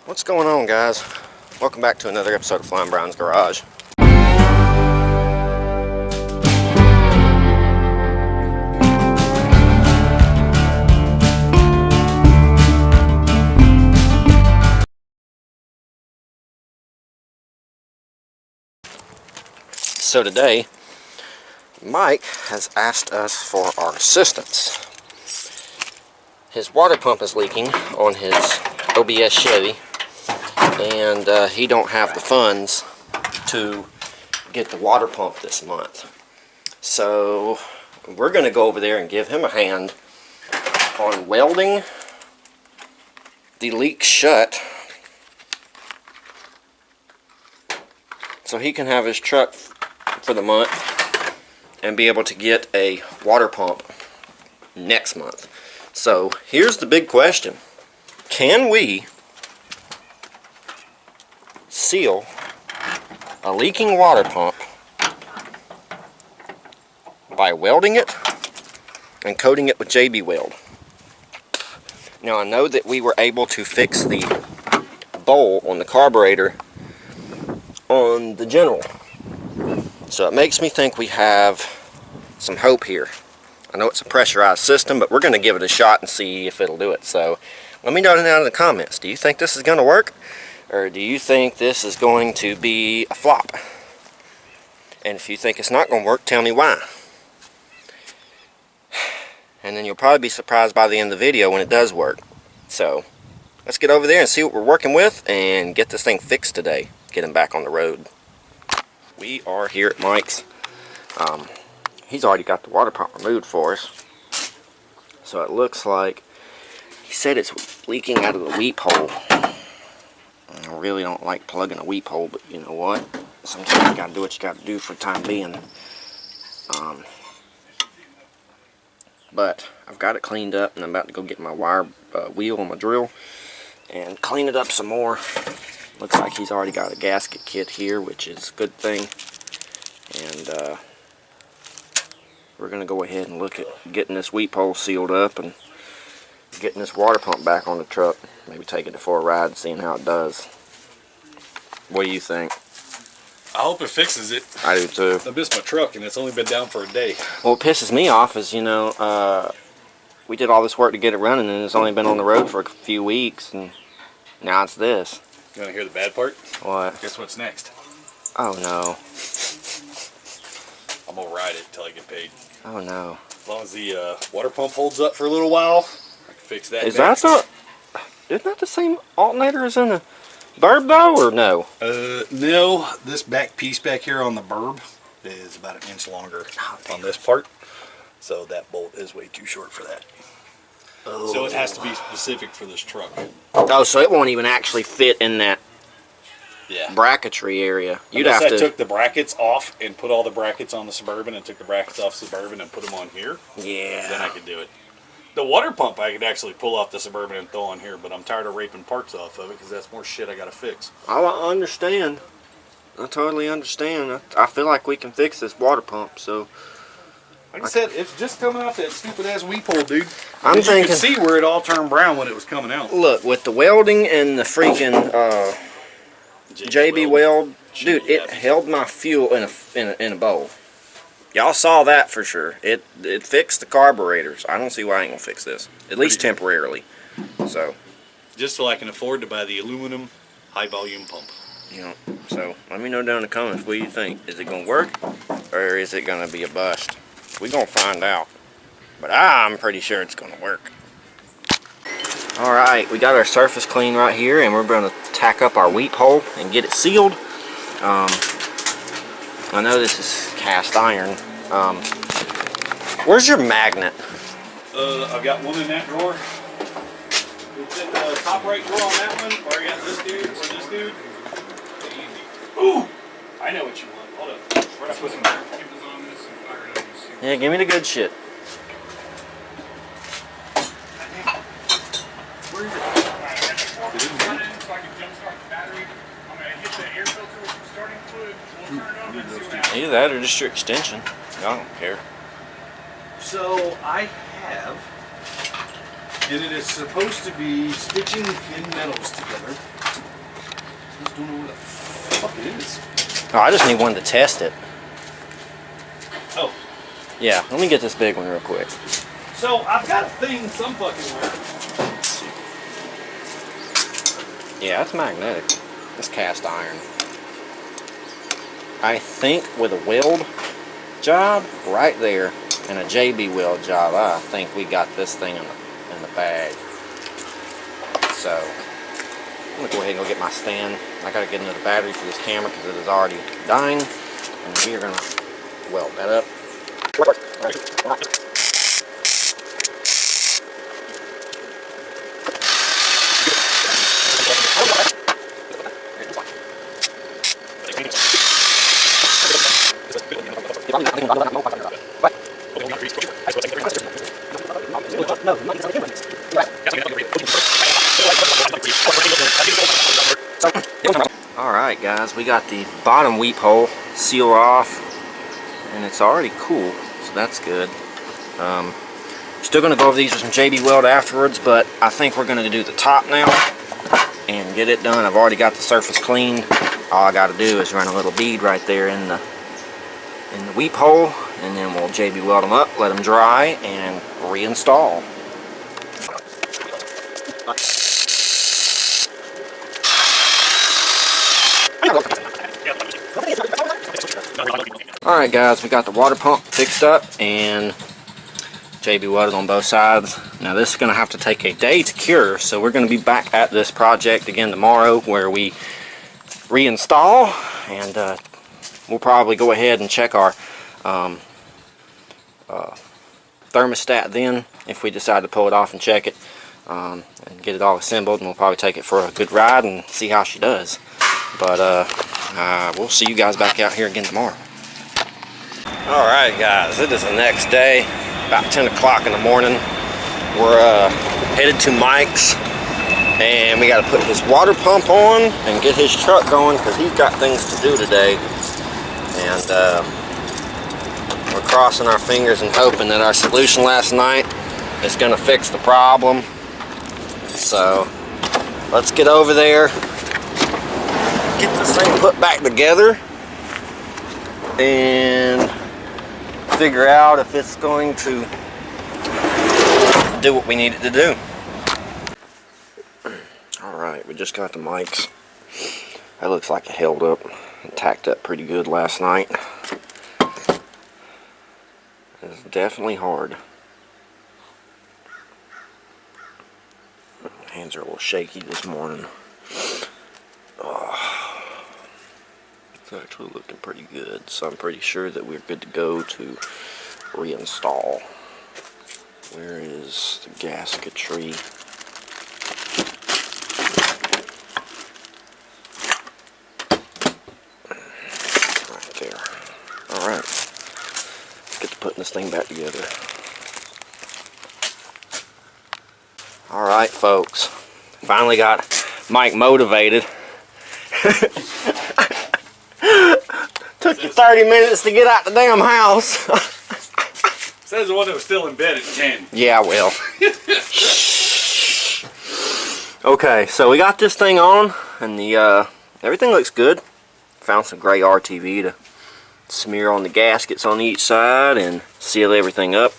What's going on, guys? Welcome back to another episode of Flying Brown's Garage. So today, Mike has asked us for our assistance. His water pump is leaking on his OBS Chevy, and he don't have the funds to get the water pump this month. So we're going to go over there and give him a hand on welding the leak shut so he can have his truck for the month and be able to get a water pump next month. So here's the big question: can we seal a leaking water pump by welding it and coating it with JB Weld? Now, I know that we were able to fix the bowl on the carburetor on the General, so it makes me think we have some hope here. I know it's a pressurized system, but we're going to give it a shot and see if it'll do it. So let me know down in the comments, do you think this is going to work, or do you think this is going to be a flop? And if you think it's not going to work, tell me why. And then you'll probably be surprised by the end of the video when it does work. So let's get over there and see what we're working with and get this thing fixed today. Get him back on the road. We are here at Mike's. He's already got the water pump removed for us. So it looks like he said it's leaking out of the weep hole. I really don't like plugging a weep hole, but you know what? Sometimes you gotta do what you gotta do for the time being. But I've got it cleaned up, and I'm about to go get my wire wheel and my drill and clean it up some more. Looks like he's already got a gasket kit here, which is a good thing. And we're going to go ahead and look at getting this weep hole sealed up and getting this water pump back on the truck. Maybe taking it for a ride and seeing how it does. What do you think? I hope it fixes it. I do too. I missed my truck, and it's only been down for a day. Well, what pisses me off is, you know, we did all this work to get it running, and it's only been on the road for a few weeks, and now it's this. You want to hear the bad part? What? Guess what's next? Oh no. I'm going to ride it until I get paid. Oh no. As long as the water pump holds up for a little while, I can fix that. Is that the... Isn't that the same alternator as in the Burb though, or no? No. This back piece back here on the Burb is about an inch longer on this part. So that bolt is way too short for that. Oh. So it has to be specific for this truck. Oh, so it won't even actually fit in that bracketry area. You'd Unless have to... I took the brackets off and put all the brackets on the Suburban and took the brackets off Suburban and put them on here. Yeah. Then I could do it. The water pump I could actually pull off the Suburban and throw on here, but I'm tired of raping parts off of it because that's more shit I gotta fix. Oh, I understand. I totally understand. I feel like we can fix this water pump, so... Like I said, it's just coming out that stupid ass weep hole, dude. I'm thinking... You could see where it all turned brown when it was coming out. Look, with the welding and the freaking JB Weld, dude, it held my fuel in a bowl. Y'all saw that for sure. It fixed the carburetors. I don't see why I ain't gonna fix this, at least temporarily. So, just so I can afford to buy the aluminum high volume pump. You know, so let me know down in the comments what you think. Is it gonna work, or is it gonna be a bust? We're gonna find out, but I'm pretty sure it's gonna work. Alright, we got our surface clean right here, and we're gonna tack up our weep hole and get it sealed. I know this is cast iron. Where's your magnet? I've got one in that drawer. It's in the top right drawer on that one, where I got this dude, or this dude. Ooh! I know what you want. Hold up. Where'd I put him there? Yeah, give me the good shit. Where is it? Either that or just your extension. I don't care. So I have, and it is supposed to be stitching thin metals together. don't know what the fuck it is. Oh, I just need one to test it. Oh. Yeah, let me get this big one real quick. So I've got a thing some fucking way. Yeah, it's magnetic. It's cast iron. I think with a weld job right there and a JB weld job, I think we got this thing in the bag. So I'm gonna go ahead and go get my stand. I gotta get another battery for this camera because it is already dying, and we are gonna weld that up. Alright guys, we got the bottom weep hole sealed off and it's already cool, so that's good. Still going to go over these with some JB Weld afterwards, but I think we're going to do the top now and get it done. I've already got the surface cleaned. All I got to do is run a little bead right there in the weep hole, and then we'll JB Weld them up, let them dry, and reinstall. Alright guys, we got the water pump fixed up and JB welded on both sides. Now this is going to have to take a day to cure, so we're going to be back at this project again tomorrow where we reinstall, and we'll probably go ahead and check our thermostat then if we decide to pull it off and check it, and get it all assembled, and we'll probably take it for a good ride and see how she does. But we'll see you guys back out here again tomorrow. Alright guys, it is the next day, about 10 o'clock in the morning. We're headed to Mike's, and we got to put his water pump on and get his truck going because he's got things to do today. And we're crossing our fingers and hoping that our solution last night is going to fix the problem. So let's get over there, get this thing put back together, and figure out if it's going to do what we need it to do. Alright, we just got the mics. That looks like it held up and tacked up pretty good last night. It's definitely hard. Hands are a little shaky this morning. It's actually looking pretty good, so I'm pretty sure that we're good to go to reinstall. Where is the gasketry? Right there. Alright. Let's get to putting this thing back together. Alright folks. Finally got Mike motivated. Took you 30 minutes to get out the damn house. Says the one that was still in bed at 10. Yeah, well. Okay, so we got this thing on, and the everything looks good. Found some gray RTV to smear on the gaskets on each side and seal everything up.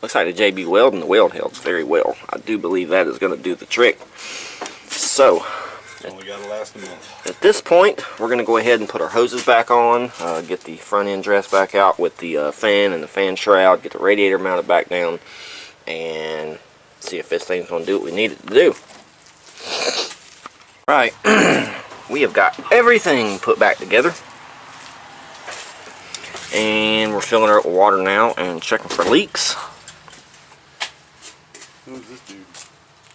Looks like the JB weld and the weld held very well. I do believe that is going to do the trick. So only got to last a month. At this point, we're going to go ahead and put our hoses back on, get the front end dress back out with the fan and the fan shroud, get the radiator mounted back down, and see if this thing's going to do what we need it to do. Right, we have got everything put back together, and we're filling her up with water now and checking for leaks. Who's this dude?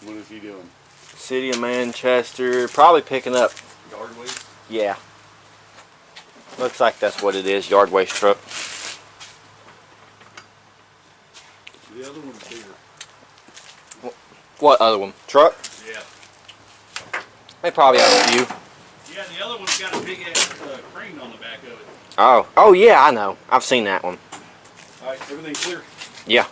What is he doing? City of Manchester, probably picking up Yard waste? Yeah. Looks like that's what it is, yard waste truck. The other one's bigger. What other one? Truck? Yeah. They probably have a few. Yeah, the other one's got a big ass crane on the back of it. Oh. Oh yeah, I know. I've seen that one. Alright, everything clear? Yeah.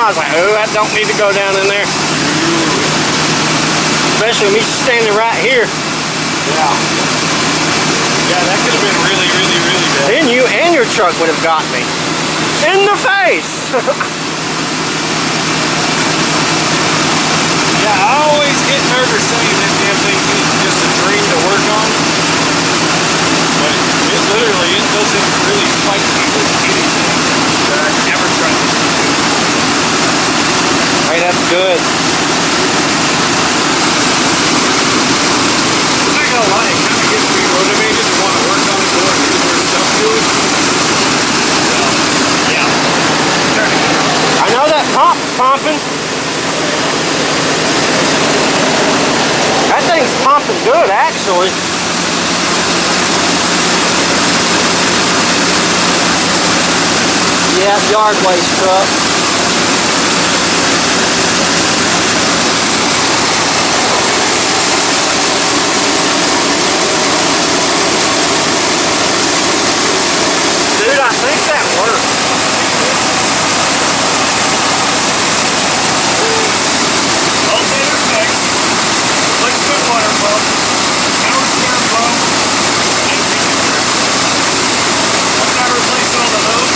I was like, oh, that don't need to go down in there. Especially me standing right here. Yeah. Yeah, that could have been really, really, really bad. Then you and your truck would have got me. In the face! Yeah, I always get nervous saying that damn thing is just a dream to work on. But it literally, it doesn't really fight me with anything that I've ever tried to do. Hey, that's good. I'm not gonna lie, it kind of gets me motivated to want to work on it more and get more stuff to it. So, yeah. I know that pump's pumping. That thing's pumping good, actually. Yeah, yard waste truck. Dude, I think that works. Alternator fixed. Flexible water pump. Power steering pump. And signature. Once I replaced all of those,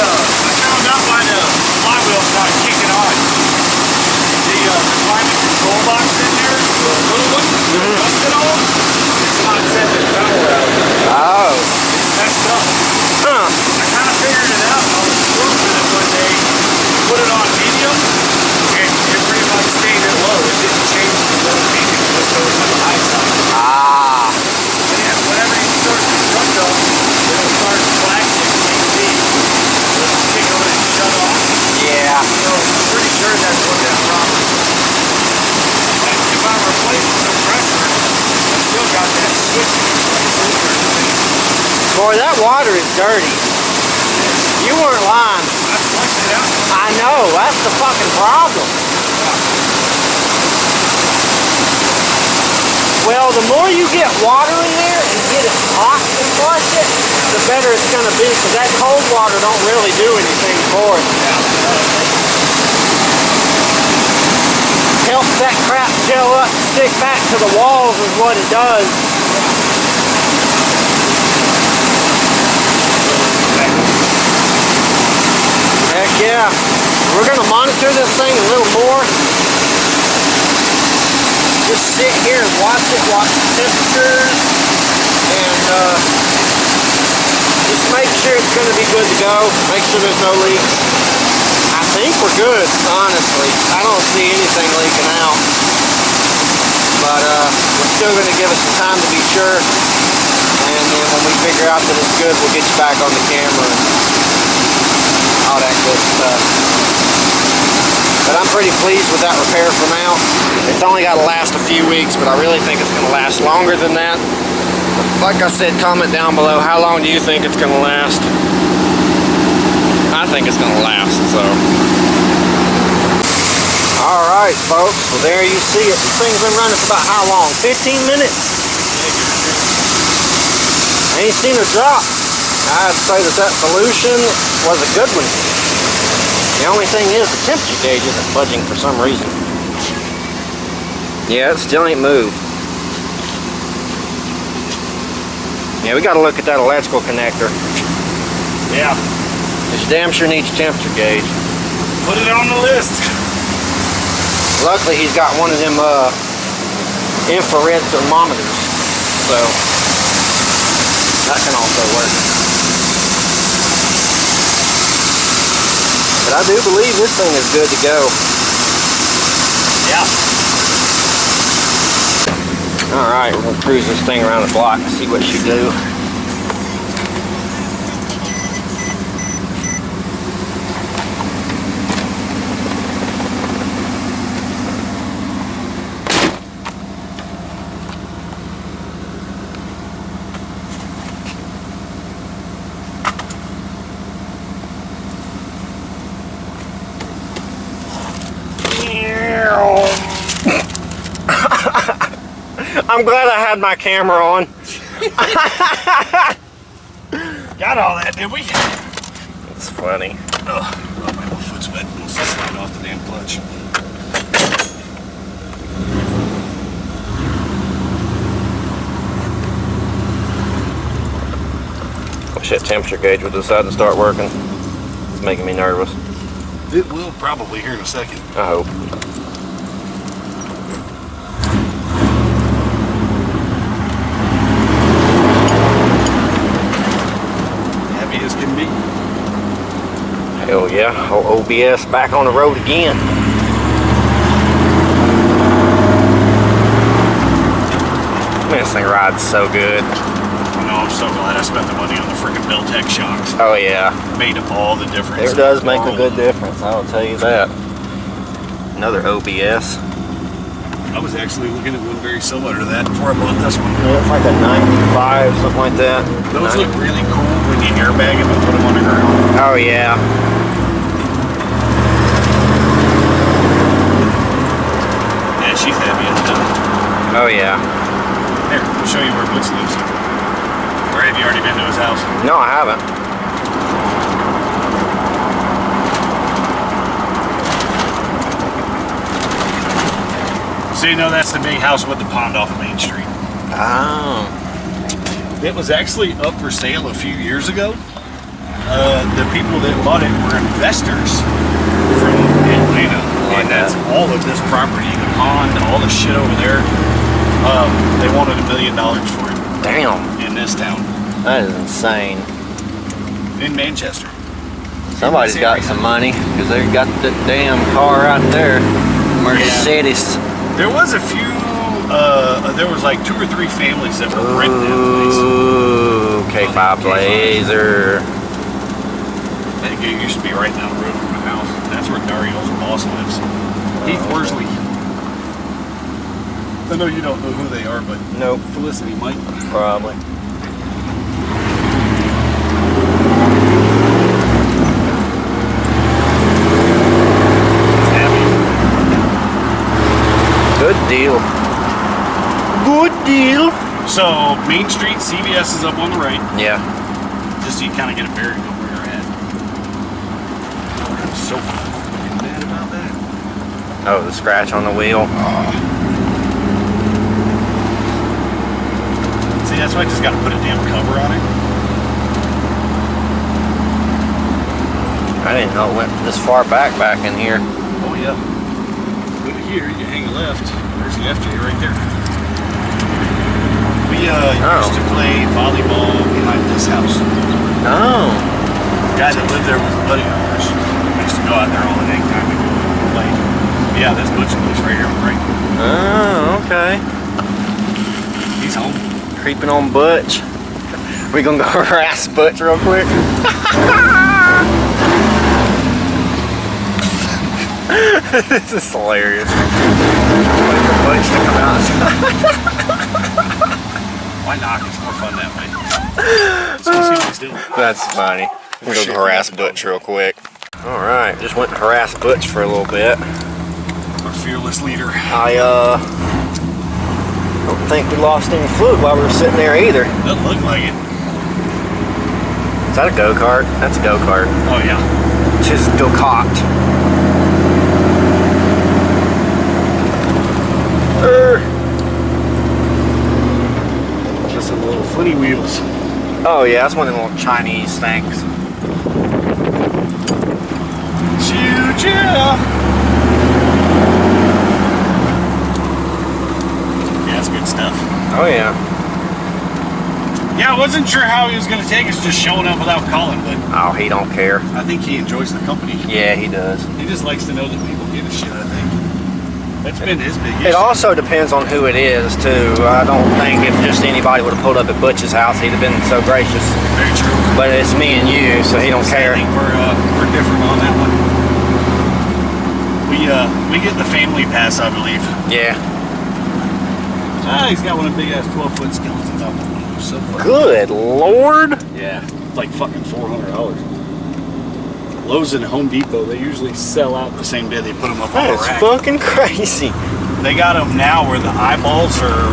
I found out why the flywheel's not kicking on. The climate control box in there, the little one, the rusted on, it's not sending power out. Oh. It's messed up. Huh. I kind of figured it out. I was screwing with it one day, put it on medium, and it pretty much stayed at low. It didn't change to low medium, it just goes to the high side. Ah. And whenever you start the truck up, it'll start flashing AC. It'll kick on and shut off. Yeah. So I'm pretty sure that's what that problem is. And if I replace the compressor, I still got that switch in place over everything. Boy, that water is dirty. You weren't lying. I flushed it out. I know, that's the fucking problem. Well, the more you get water in there and get it hot and flush it, the better it's going to be, because that cold water don't really do anything for it. Helps that crap gel up, stick back to the walls is what it does. Heck yeah. We're going to monitor this thing a little more. Just sit here and watch it, watch the temperatures, and just make sure it's going to be good to go. Make sure there's no leaks. I think we're good, honestly. I don't see anything leaking out. But we're still going to give it some time to be sure. And then when we figure out that it's good, we'll get you back on the camera and all that good stuff. But I'm pretty pleased with that repair for now. It's only got to last a few weeks, but I really think it's going to last longer than that. Like I said, comment down below, how long do you think it's going to last? I think it's going to last, so. Alright, folks, well there you see it. This thing's been running for about how long? 15 minutes? I ain't seen a drop. I'd say that solution was a good one. The only thing is the temperature gauge isn't budging for some reason. Yeah, it still ain't moved. Yeah, we gotta look at that electrical connector. Yeah. It damn sure needs a temperature gauge. Put it on the list. Luckily he's got one of them infrared thermometers, so that can also work. But I do believe this thing is good to go. Yeah. Alright, we're going to cruise this thing around the block and see what she do. I'm glad I had my camera on. Got all that, did we? It's funny. Oh, my little foot. that temperature gauge will decide to start working. It's making me nervous. It will probably here in a second. I hope. Happy as can be. Hell yeah, whole OBS back on the road again. Man, this thing rides so good. I know, I'm so glad I spent the money on the freaking Beltec shocks. Oh yeah. Made up all the difference. It does make a good difference, I'll tell you that. Another OBS. I was actually looking at one very similar to that before I bought this one. Yeah, it's like a 95, something like that. Those look really cool when you airbag them and put them on the ground. Oh yeah. Yeah, she's happy as hell. Oh yeah. Here, I'll show you where Butch lives. Or have you already been to his house? No, I haven't. So you know that's the big house with the pond off of Main Street. Oh. It was actually up for sale a few years ago. The people that bought it were investors from Atlanta. Like And that's that. all of this property, the pond, all the shit over there. They wanted $1 million for it Damn. in this town, That is insane. in Manchester. Somebody's got some money because they got the damn car right there. Mercedes. There was a few, there was like 2 or 3 families that were renting that Ooh, K5 Blazer. place. It used to be right down the road from my house. That's where Dario's boss lives. Heath Worsley. I know you don't know who they are, but Nope, Felicity might. probably. It's happy. Good deal. Good deal. So, Main Street, CVS is up on the right. Yeah. Just so you kind of get a bearing of where you're at. I'm so fucking mad about that. Oh, the scratch on the wheel. See, that's why I just got to put a damn cover on it. I didn't know it went this far back in here. Oh, yeah. Put it here, you hang left. There's the FJ right there. We used to play volleyball behind this house. Oh. The guy that lived there was a buddy of ours. We used to go out there all the dang time and play. Yeah, that's Butch's place right here on the right. Oh, okay. He's home. Creeping on Butch. We gonna go harass Butch real quick? This is hilarious. Wait for Butch to come out. Why not? It's more fun that way. Let's go see what he's doing. That's funny. We're gonna go harass Butch real quick. Alright, just went to harass Butch for a little bit. Our fearless leader. I don't think we lost any fluid while we were sitting there either. Doesn't look like it. Is that a go-kart? That's a go-kart. Oh, yeah. Just go-kart. Just some little funny wheels. Oh yeah, that's one of them little Chinese things. Yeah, that's good stuff. Oh yeah. Yeah, I wasn't sure how he was going to take us just showing up without calling, but Oh, he don't care. I think he enjoys the company. Yeah, he does. He just likes to know that people give a shit, I think. That's been his big It issue. also depends on who it is too. I don't think if just anybody would have pulled up at Butch's house, he'd have been so gracious. Very true. But it's me and you, so he don't care. I think we're different on that one. We get the family pass, I believe. Yeah. Ah, he's got one of the big ass 12-foot skeletons out there. So fucking Good Lord. Yeah, it's like fucking $400. Lowe's and Home Depot, they usually sell out the same day they put them up on the That's rack. fucking crazy. They got them now where the eyeballs are,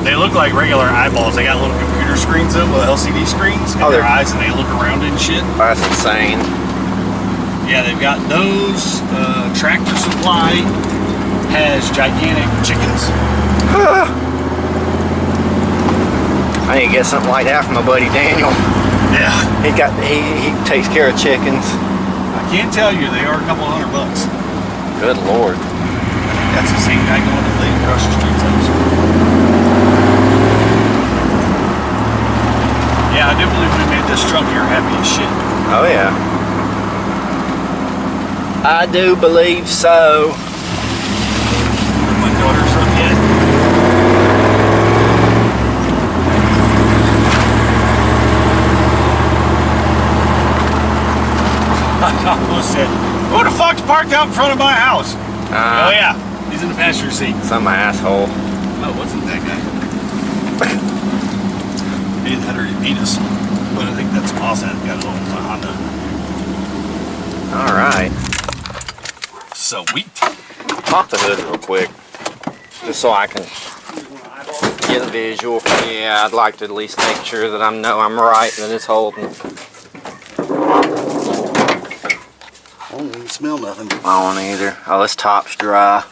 they look like regular eyeballs. They got little computer screens up with LCD screens in their eyes and they look around and shit. That's insane. Yeah, they've got those. Tractor Supply has gigantic chickens. I need to get something like that from my buddy Daniel. Yeah. He takes care of chickens. I can't tell you, they are a couple $100. Good Lord. That's the same guy going to lay across the street's house. Yeah, I do believe we made this truck here happy as shit. Oh yeah. I do believe so. My daughter's up yet. I almost said, who the fuck's parked out in front of my house? Oh yeah, he's in the passenger seat. Some asshole. Oh, wasn't that guy? He didn't hurt your penis, but I think that's awesome. Got a little Honda. All right. Sweet. Pop the hood real quick, just so I can get a visual. Yeah, I'd like to at least make sure that I'm right and that it's holding. I don't even smell nothing. I don't either. Oh, this top's dry.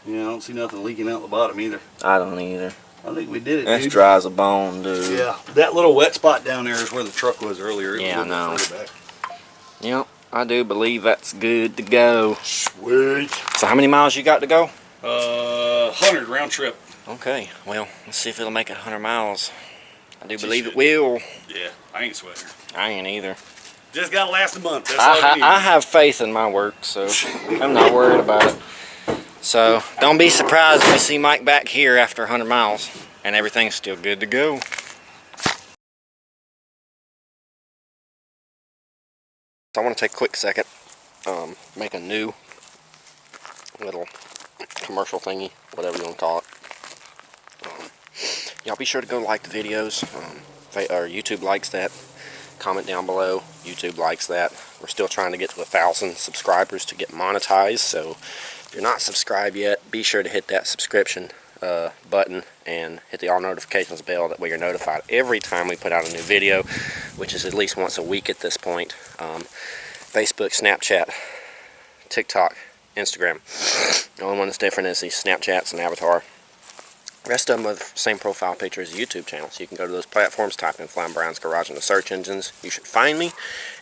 Yeah, I don't see nothing leaking out the bottom either. I don't either. I think we did it, That's dude. dry as a bone, dude. Yeah, that little wet spot down there is where the truck was earlier. Yeah, I know. Back. Yep, I do believe that's good to go. Sweet. So how many miles you got to go? 100 round trip. Okay, well, let's see if it'll make 100 miles. I do believe it will. Yeah, I ain't sweating. I ain't either. Just gotta last a month. That's all I need. I have faith in my work, so I'm not worried about it. So don't be surprised if you see Mike back here after 100 miles and everything's still good to go. So I want to take a quick second, make a new little commercial thingy, whatever you want to call it. Y'all be sure to go like the videos. Or YouTube likes that. Comment down below. YouTube likes that. We're still trying to get to 1,000 subscribers to get monetized. So if you're not subscribed yet, be sure to hit that subscription button and hit the all notifications bell. That way you're notified every time we put out a new video, which is at least once a week at this point. Facebook, Snapchat, TikTok, Instagram. The only one that's different is these Snapchats and Avatar. The rest of them are the same profile picture as the YouTube channel. So you can go to those platforms, type in Flying Brian's Garage in the search engines. You should find me,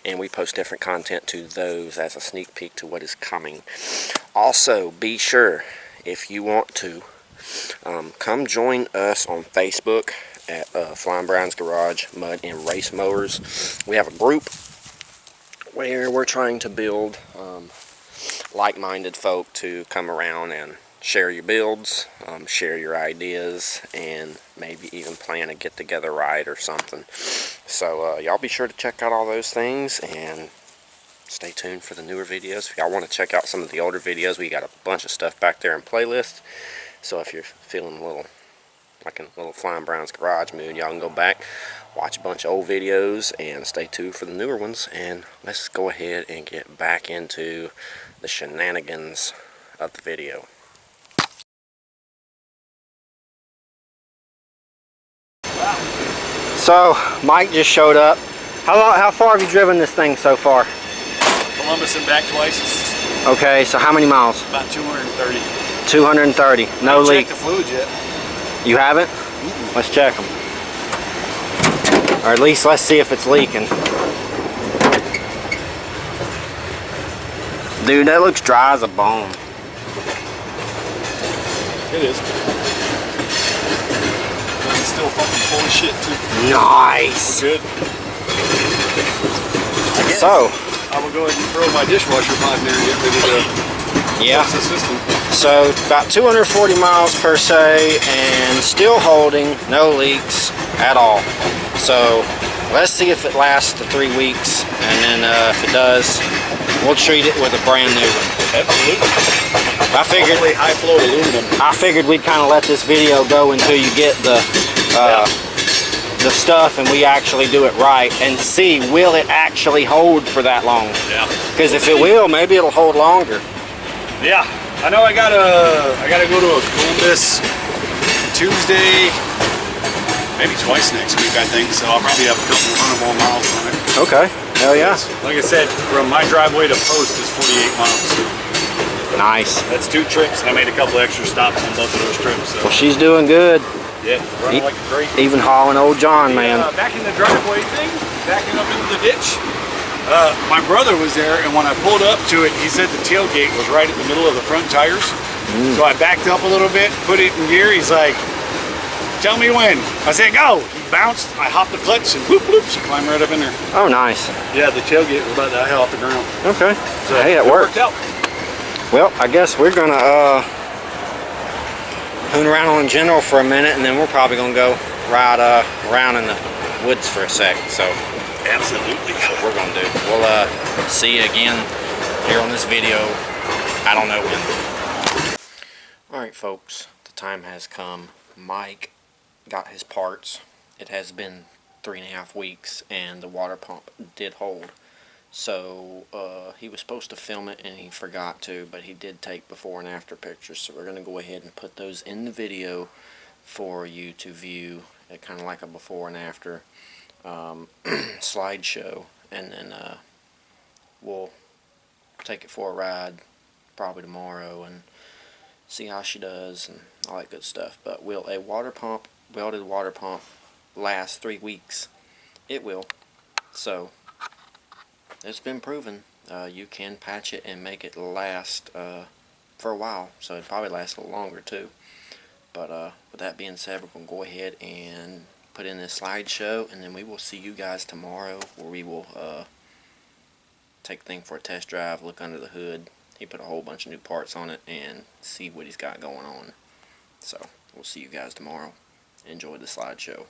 and we post different content to those as a sneak peek to what is coming. Also, be sure, if you want to, come join us on Facebook at Flying Brian's Garage Mud and Race Mowers. We have a group where we're trying to build like-minded folk to come around and share your builds, share your ideas, and maybe even plan a get-together ride or something. So y'all be sure to check out all those things and stay tuned for the newer videos. If y'all want to check out some of the older videos, we got a bunch of stuff back there in playlists. So if you're feeling a little like in a little Flying Brian's Garage mood, y'all can go back, watch a bunch of old videos, and stay tuned for the newer ones. And let's go ahead and get back into the shenanigans of the video. So Mike just showed up. How far have you driven this thing so far? Columbus and back twice. Okay, so how many miles? About 230. 230. No leak. Check the fluid yet. You haven't? Let's check them. Or at least let's see if it's leaking. Dude, that looks dry as a bone. It is. It's still fucking full of shit too. Nice. We're good. So I'm gonna go ahead and throw my dishwasher pot in there and get ready to fix the system. So about 240 miles per se, and still holding, no leaks at all. So let's see if it lasts the 3 weeks, and then if it does, we'll treat it with a brand new one. Absolutely. Hopefully high flow aluminum. I figured we'd kind of let this video go until you get the stuff and we actually do it right, and see, will it actually hold for that long? Yeah. Because if it will, maybe it'll hold longer. Yeah. I know I gotta go to a Columbus Tuesday, maybe twice next week, I think. So I'll probably have a couple hundred more miles on it. Okay. Hell yeah. Like I said, from my driveway to post is 48 miles. So nice. that's 2 trips, and I made a couple extra stops on both of those trips. So. Well, she's doing good. Yeah, running like a crazy. Even hauling old John, man. Back in the driveway thing, backing up into the ditch. My brother was there, and when I pulled up to it, he said the tailgate was right in the middle of the front tires. So I backed up a little bit, put it in gear. He's like, "Tell me when." I said, "Go." He bounced. I hopped the clutch, and whoop, whoop, she climbed right up in there. Oh, nice. Yeah, the tailgate was about that high off the ground. Okay. So hey, it worked. out. Well, I guess we're gonna hoon around on General for a minute, and then we're probably gonna go ride around in the woods for a sec. So absolutely, that's what we're gonna do. We'll see you again here on this video. I don't know when. All right, folks, the time has come. Mike got his parts. It has been 3.5 weeks, and the water pump did hold. So he was supposed to film it and he forgot to, but he did take before and after pictures, so we're going to go ahead and put those in the video for you to view, kind of like a before and after slideshow, and then we'll take it for a ride probably tomorrow and see how she does and all that good stuff. But will a water pump, welded water pump, last 3 weeks? It will. So it's been proven. You can patch it and make it last for a while, so it probably lasts a little longer too. But with that being said, we're going to go ahead and put in this slideshow, and then we will see you guys tomorrow, where we will take the thing for a test drive, look under the hood. He put a whole bunch of new parts on it, and see what he's got going on. So we'll see you guys tomorrow. Enjoy the slideshow.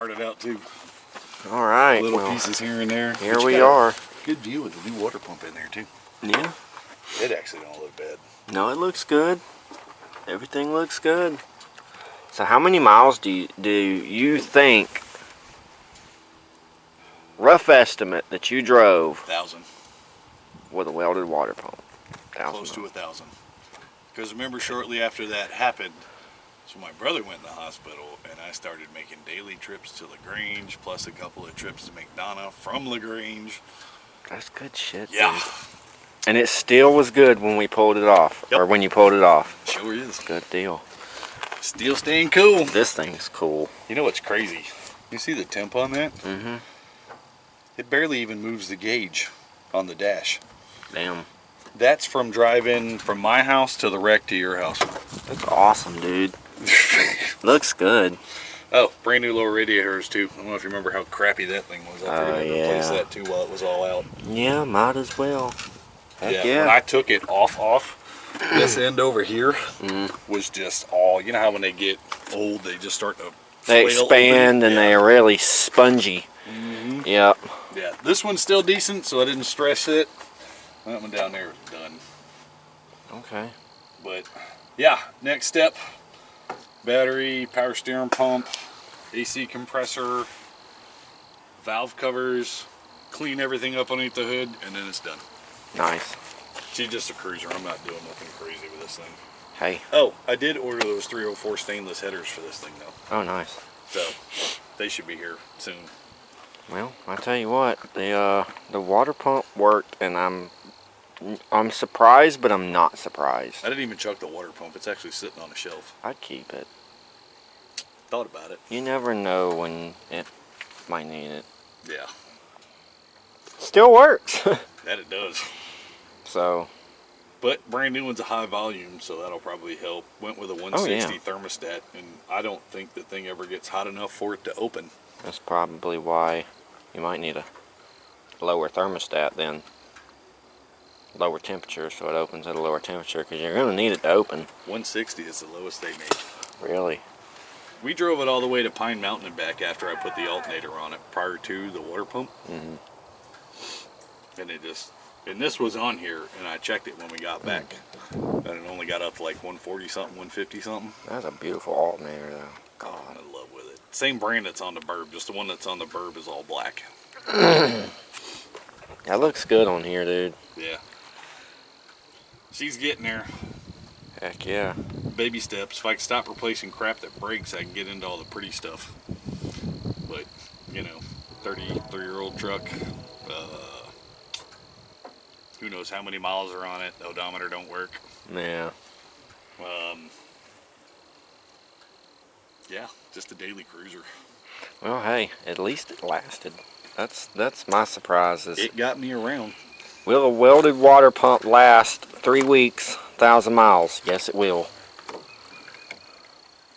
Started out too. All right. Little well, pieces here and there. Here we are. Good view with the new water pump in there too. Yeah. It actually don't look bad. No, it looks good. Everything looks good. So how many miles do you think, rough estimate, that you drove 1,000. with a welded water pump? 1,000 Close to miles. 1,000. Because remember, shortly after that happened, so my brother went in the hospital, and I started making daily trips to LaGrange, plus a couple of trips to McDonough from LaGrange. That's good shit, Yeah. dude. And it still was good when we pulled it off, Yep. or when you pulled it off. Sure is. Good deal. Still staying cool. This thing's cool. You know what's crazy? You see the temp on that? Mm-hmm. It barely even moves the gauge on the dash. Damn. That's from driving from my house to the wreck to your house. That's awesome, dude. Looks good. Oh, brand new lower radiators too. I don't know if you remember how crappy that thing was. I figured I'd replace that too while it was all out. Yeah, might as well. Heck yeah. When I took it off, this end over here was just all, you know how when they get old, they just start to They flail expand open? and they're really spongy. Mm-hmm. Yep. Yeah, this one's still decent, so I didn't stress it. That one down there is done. Okay. But yeah, next step, battery, power steering pump, AC compressor, valve covers, clean everything up underneath the hood, and then it's done. Nice. She's just a cruiser. I'm not doing nothing crazy with this thing. Hey. Oh, I did order those 304 stainless headers for this thing though. Oh, nice. So they should be here soon. Well, I tell you what, the water pump worked, and I'm surprised, but I'm not surprised. I didn't even chuck the water pump. It's actually sitting on a shelf. I'd keep it. Thought about it. You never know when it might need it. Yeah. Still works. That it does. So. But brand new one's a high volume, so that'll probably help. Went with a 160 thermostat, and I don't think the thing ever gets hot enough for it to open. That's probably why you might need a lower thermostat then. Lower temperature, so it opens at a lower temperature, because you're going to need it to open. 160 is the lowest they make. Really? We drove it all the way to Pine Mountain and back after I put the alternator on it prior to the water pump. Mm-hmm. And this was on here, and I checked it when we got back. And it only got up to like 140 something, 150 something. That's a beautiful alternator, though. God, I'm in love with it. Same brand that's on the Burb, just the one that's on the Burb is all black. That looks good on here, dude. Yeah. She's getting there. Heck yeah. Baby steps. If I can stop replacing crap that breaks, I can get into all the pretty stuff. But, you know, 33-year-old truck, who knows how many miles are on it. The odometer don't work. Yeah. Yeah, just a daily cruiser. Well, hey, at least it lasted. That's my surprise. It got me around. Will a welded water pump last 3 weeks, 1,000 miles? Yes, it will.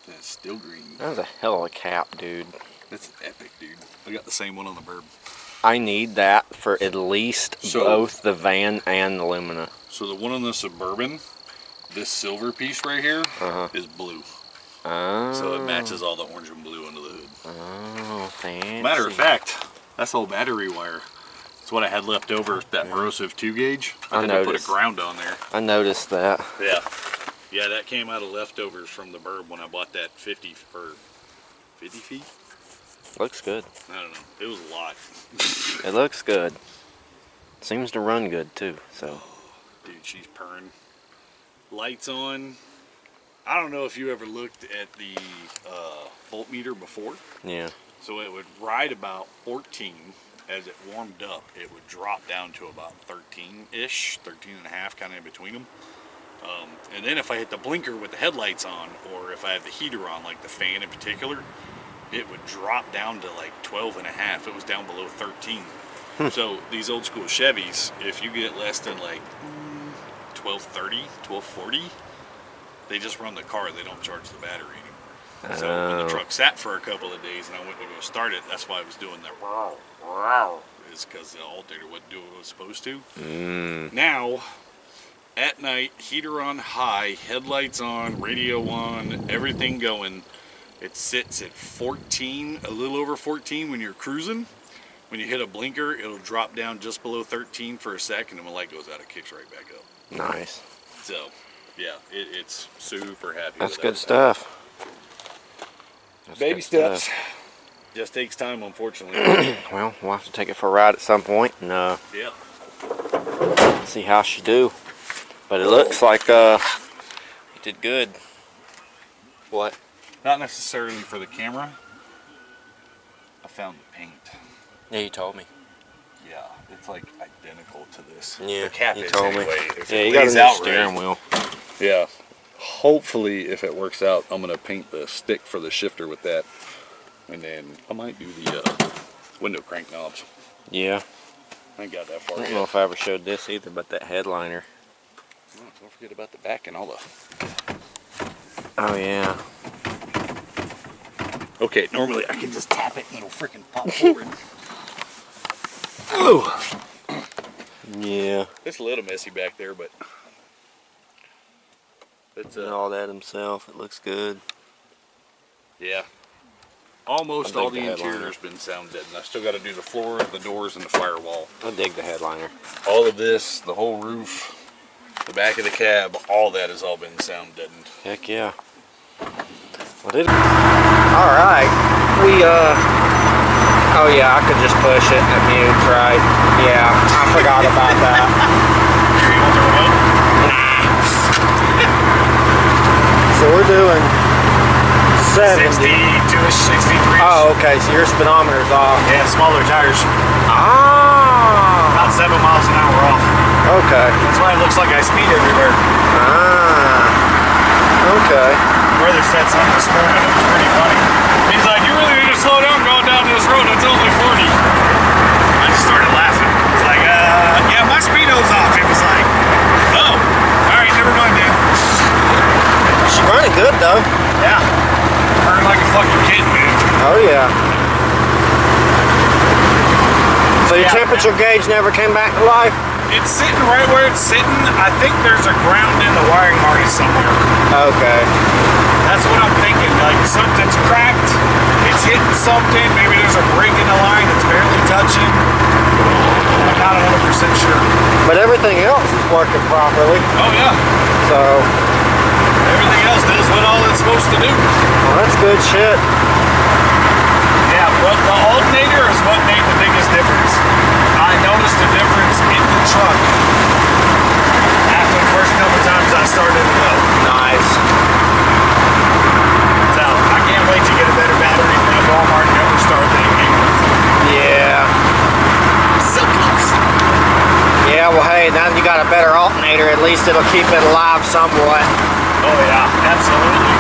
That's still green. That was a hell of a cap, dude. That's epic, dude. I got the same one on the Burb. I need that for at least both the van and the Lumina. So the one on the Suburban, this silver piece right here, is blue. Oh. So it matches all the orange and blue under the hood. Oh, fancy. Matter of fact, that's old battery wire. It's what I had left over, that corrosive 2 gauge. I had to put a ground on there. I noticed that. Yeah. Yeah, that came out of leftovers from the Burb when I bought that 50 feet. Looks good. I don't know. It was a lot. It looks good. Seems to run good too. So. Dude, she's purring. Lights on. I don't know if you ever looked at the voltmeter before. Yeah. So it would ride about 14. As it warmed up, it would drop down to about 13-ish, 13 and a half, kind of in between them. And then if I hit the blinker with the headlights on, or if I have the heater on, like the fan in particular, it would drop down to like 12 and a half. It was down below 13. So these old school Chevys, if you get less than like 1230, 1240, they just run the car. They don't charge the battery anymore. So when the truck sat for a couple of days and I went to go start it, that's why I was doing that. Is because the alternator wouldn't do what it was supposed to. Now, at night, heater on high, headlights on, radio on, everything going. It sits at 14, a little over 14 when you're cruising. When you hit a blinker, it'll drop down just below 13 for a second, and when the light goes out, it kicks right back up. Nice. So, yeah, it's super happy. That's good stuff. That's Baby good steps. Stuff. Just takes time, unfortunately. Well, we'll have to take it for a ride at some point and yeah. see how she do. But it looks like you did good. What? Not necessarily for the camera. I found the paint. Yeah, you told me. Yeah, it's like identical to this. Yeah, the cap you is told anyway. me. If Yeah, it you got a lays new out steering right, wheel. Yeah. Hopefully, if it works out, I'm gonna paint the stick for the shifter with that, and then I might do the window crank knobs. Yeah. I ain't got that far I don't yet. know if I ever showed this either, but that headliner. Oh, don't forget about the back and all the. Oh yeah. Okay, normally I can just tap it and it'll freaking pop forward. Oh. Yeah. It's a little messy back there, but it's Did all that himself. It looks good. yeah. Almost I dig all the the headliner. interior's been sound deadened. I still got to do the floor, the doors, and the firewall. I dig the headliner. All of this, the whole roof, the back of the cab, all that has all been sound deadened. Heck yeah. Well, alright. We, oh yeah, I could just push it and it mutes, right? Yeah, I forgot about that. So we're doing 70. 62-ish, 63-ish. Oh, okay, so your speedometer's off. Yeah, smaller tires. Ah. About 7 miles an hour off. Okay. That's why it looks like I speed everywhere. Ah. Okay. Brother said something this morning, it was pretty funny. He's like, you really need to slow down going down this road, it's only 40. I just started laughing. It's like, yeah, my speedo's off. It was like, oh, alright, never mind then. She's running good though. Yeah. Burning like a fucking kid, man. Oh yeah. So your Yeah. temperature gauge never came back to life? It's sitting right where it's sitting. I think there's a ground in the wiring marty somewhere. Okay. That's what I'm thinking. Like something's cracked. It's hitting something. Maybe there's a break in the line that's barely touching. I'm not 100% sure. But everything else is working properly. Oh yeah. So, Everything else does what all it's supposed to do. well, that's good shit. Yeah, but the alternator is what made the biggest difference. I noticed a difference in the truck after the first couple times I started it up. Nice. So I can't wait to get a better battery than the Walmart never started it again. Yeah. So close. Yeah, well, hey, now that you got a better alternator, at least it'll keep it alive somewhat. Oh yeah, absolutely.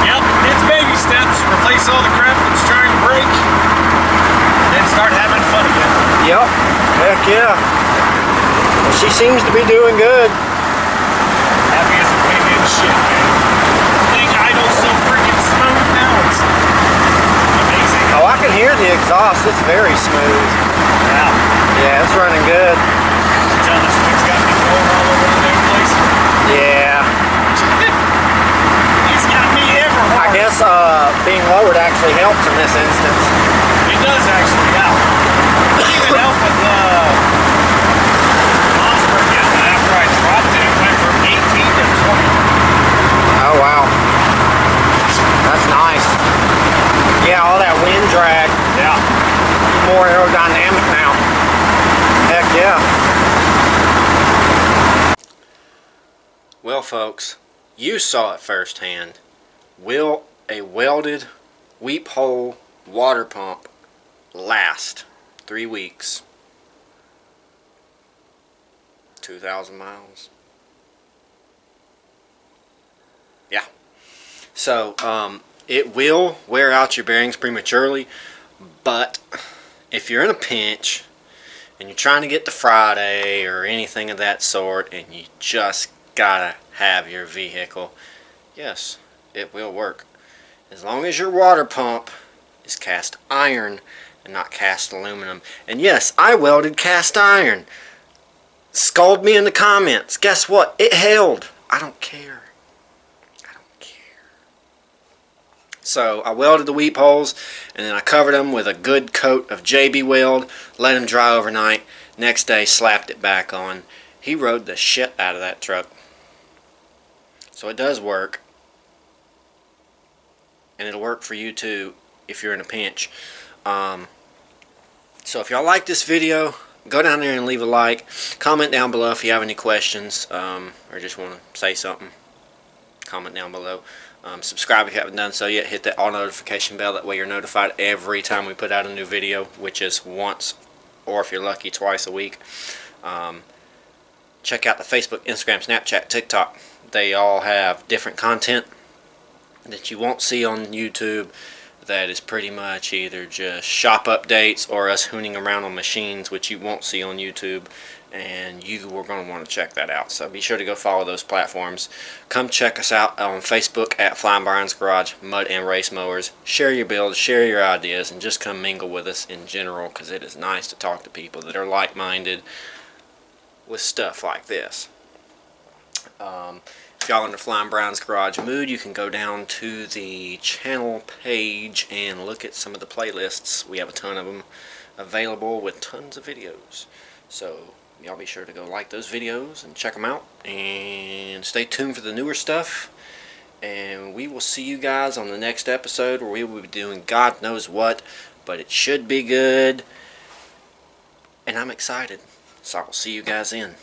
Yep, it's baby steps. Replace all the crap that's trying to break, then start having fun again. Yep. Heck yeah. Well, she seems to be doing good. Happy as a baby and shit, man. Thing idles so freaking smooth now. It's amazing. Oh, I can hear the exhaust. It's very smooth. Yeah. Yeah, it's running good. Tell this thing's got me going all over the damn place. Yeah. It's got me everywhere. I guess being lowered actually helps in this instance. It does actually, yeah. It even helped with Osprey after I dropped it. It went from 18 to 20. Oh, wow. That's nice. Yeah, all that wind drag. Yeah. More aerodynamic now. Heck yeah. Well, folks, you saw it firsthand. Will a welded weep hole water pump last 3 weeks? 2,000 miles. Yeah. So, it will wear out your bearings prematurely, but if you're in a pinch and you're trying to get to Friday or anything of that sort and you just gotta have your vehicle, yes, it will work. As long as your water pump is cast iron and not cast aluminum. And yes, I welded cast iron. Scold me in the comments. Guess what? It held. I don't care. I don't care. So I welded the weep holes and then I covered them with a good coat of JB Weld, let them dry overnight. Next day, slapped it back on. He rode the shit out of that truck. So it does work. And it'll work for you too if you're in a pinch. So if y'all like this video, go down there and leave a like. Comment down below if you have any questions or just want to say something. Comment down below. Subscribe if you haven't done so yet. Hit that all notification bell. That way you're notified every time we put out a new video, which is once, or if you're lucky, twice a week. Check out the Facebook, Instagram, Snapchat, TikTok. They all have different content that you won't see on YouTube. That is pretty much either just shop updates or us hooning around on machines, which you won't see on YouTube, and you are going to want to check that out. So be sure to go follow those platforms. Come check us out on Facebook at Flying Brian's Garage Mud and Race Mowers. Share your builds, share your ideas, and just come mingle with us in general, because it is nice to talk to people that are like-minded with stuff like this. If y'all in the Flying Brian's Garage mood, you can go down to the channel page and look at some of the playlists. We have a ton of them available with tons of videos. So y'all be sure to go like those videos and check them out. And stay tuned for the newer stuff. And we will see you guys on the next episode where we will be doing God knows what. But it should be good. And I'm excited. So I will see you guys in.